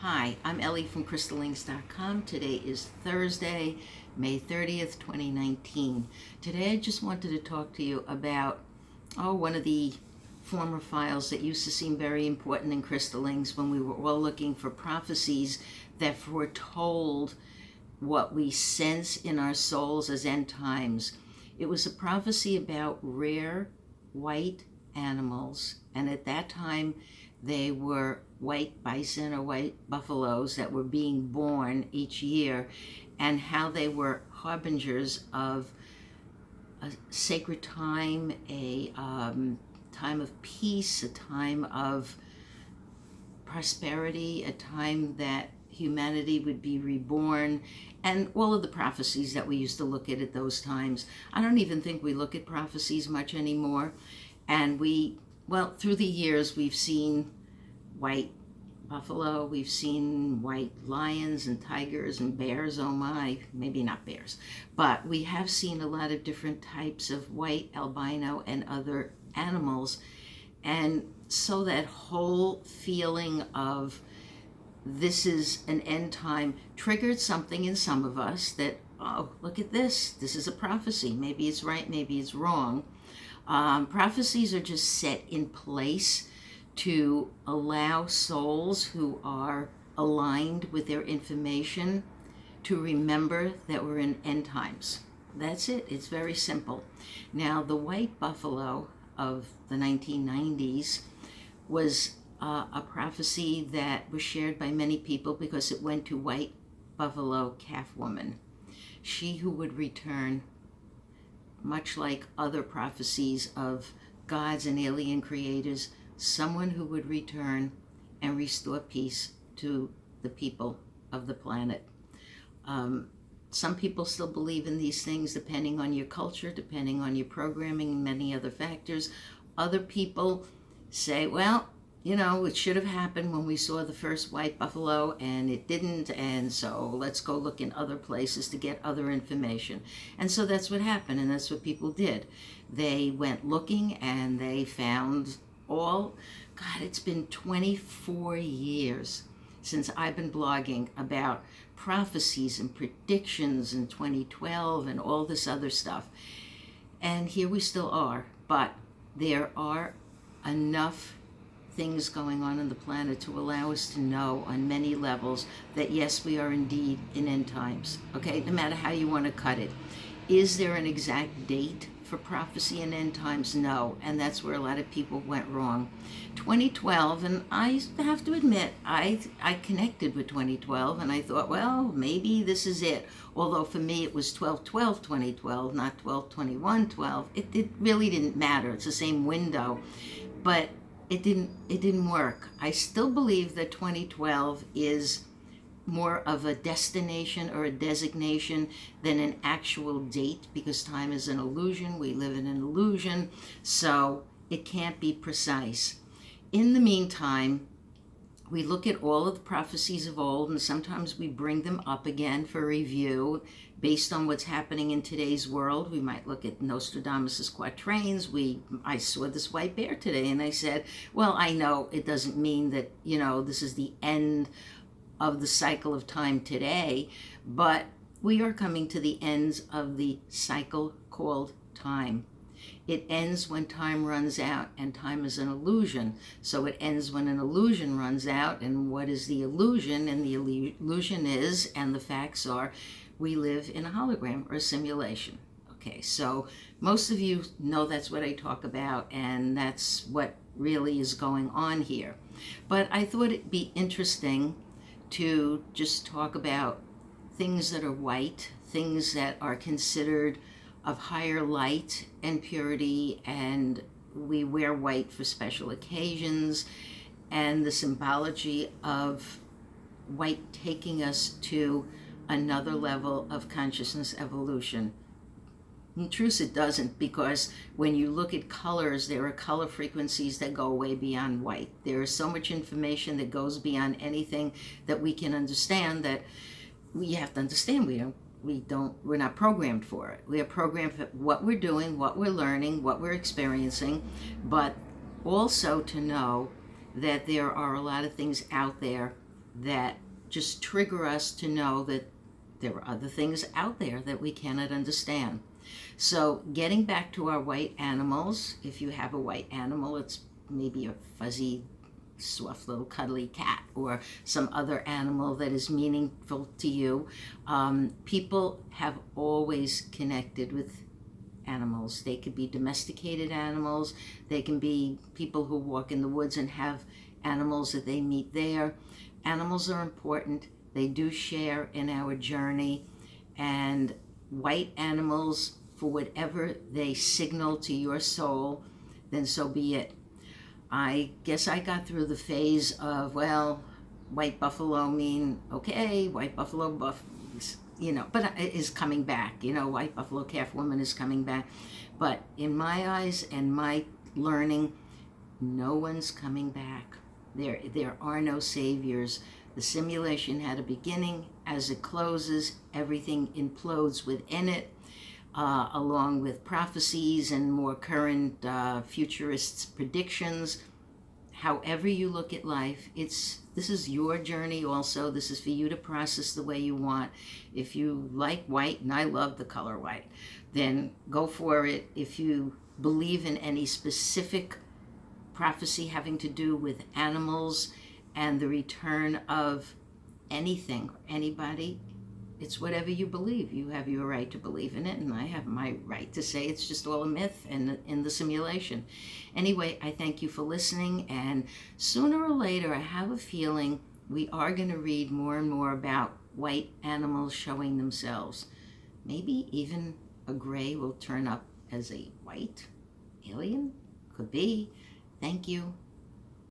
Hi, I'm Ellie from crystallings.com. Today is Thursday, May 30th, 2019. Today I just wanted to talk to you about, one of the former files that used to seem very important in crystallings when we were all looking for prophecies that foretold what we sense in our souls as end times. It was a prophecy about rare white animals, and at that time they were white bison or white buffaloes that were being born each year, and how they were harbingers of a sacred time, a time of peace, a time of prosperity, a time that humanity would be reborn, and all of the prophecies that we used to look at those times. I don't even think we look at prophecies much anymore. And through the years, we've seen white buffalo, we've seen white lions and tigers and bears, oh my, maybe not bears, but we have seen a lot of different types of white, albino, and other animals. And so that whole feeling of this is an end time triggered something in some of us that, oh, look at this is a prophecy. Maybe it's right, maybe it's wrong. Prophecies are just set in place to allow souls who are aligned with their information to remember that we're in end times. That's it. It's very simple. Now, the white buffalo of the 1990s was a prophecy that was shared by many people because it went to white buffalo calf woman. She who would return, much like other prophecies of gods and alien creators, someone who would return and restore peace to the people of the planet. Some people still believe in these things depending on your culture, depending on your programming, and many other factors. Other people say, well, it should have happened when we saw the first white buffalo and it didn't, and so let's go look in other places to get other information. And so that's what happened, and that's what people did. They went looking and they found it's been 24 years since I've been blogging about prophecies and predictions in 2012 and all this other stuff. And here we still are, but there are enough things going on the planet to allow us to know on many levels that yes, we are indeed in end times. Okay, no matter how you want to cut it. Is there an exact date for prophecy and end times? No, and that's where a lot of people went wrong. 2012, and I have to admit, I connected with 2012, and I thought, well, maybe this is it. Although for me it was 12/12/2012, not 12/21/12. It really didn't matter. It's the same window, but it didn't work. I still believe that 2012 is more of a destination or a designation than an actual date, because time is an illusion. We live in an illusion, so it can't be precise. In the meantime, we look at all of the prophecies of old, and sometimes we bring them up again for review based on what's happening in today's world. We might look at Nostradamus' quatrains. I saw this white bear today, and I said, well, I know it doesn't mean that, this is the end of the cycle of time today, but we are coming to the ends of the cycle called time. It ends when time runs out, and time is an illusion. So it ends when an illusion runs out. And what is the illusion? And the illusion is, and the facts are, we live in a hologram or a simulation. Okay, so most of you know that's what I talk about, and that's what really is going on here. But I thought it'd be interesting to just talk about things that are white, things that are considered of higher light and purity, and we wear white for special occasions, and the symbology of white taking us to another level of consciousness evolution. In truth, it doesn't, because when you look at colors, there are color frequencies that go way beyond white. There is so much information that goes beyond anything that we can understand, that we have to understand we're not programmed for it. We are programmed for what we're doing, what we're learning, what we're experiencing, but also to know that there are a lot of things out there that just trigger us to know that there are other things out there that we cannot understand. So getting back to our white animals, if you have a white animal, it's maybe a fuzzy, soft little cuddly cat or some other animal that is meaningful to you. People have always connected with animals. They could be domesticated animals. They can be people who walk in the woods and have animals that they meet there. Animals are important. They do share in our journey. And white animals, for whatever they signal to your soul, then so be it. I guess I got through the phase of, well, white buffalo mean, okay, white buffalo but is coming back. White buffalo calf woman is coming back. But in my eyes and my learning, no one's coming back. There are no saviors. The simulation had a beginning. As it closes, everything implodes within it, along with prophecies and more current futurists' predictions. However you look at life, this is your journey also. This is for you to process the way you want. If you like white, and I love the color white, then go for it. If you believe in any specific prophecy having to do with animals and the return of anything, anybody, it's whatever you believe. You have your right to believe in it, and I have my right to say it's just all a myth and in the simulation. Anyway, I thank you for listening, and sooner or later, I have a feeling we are going to read more and more about white animals showing themselves. Maybe even a gray will turn up as a white alien. Could be. Thank you.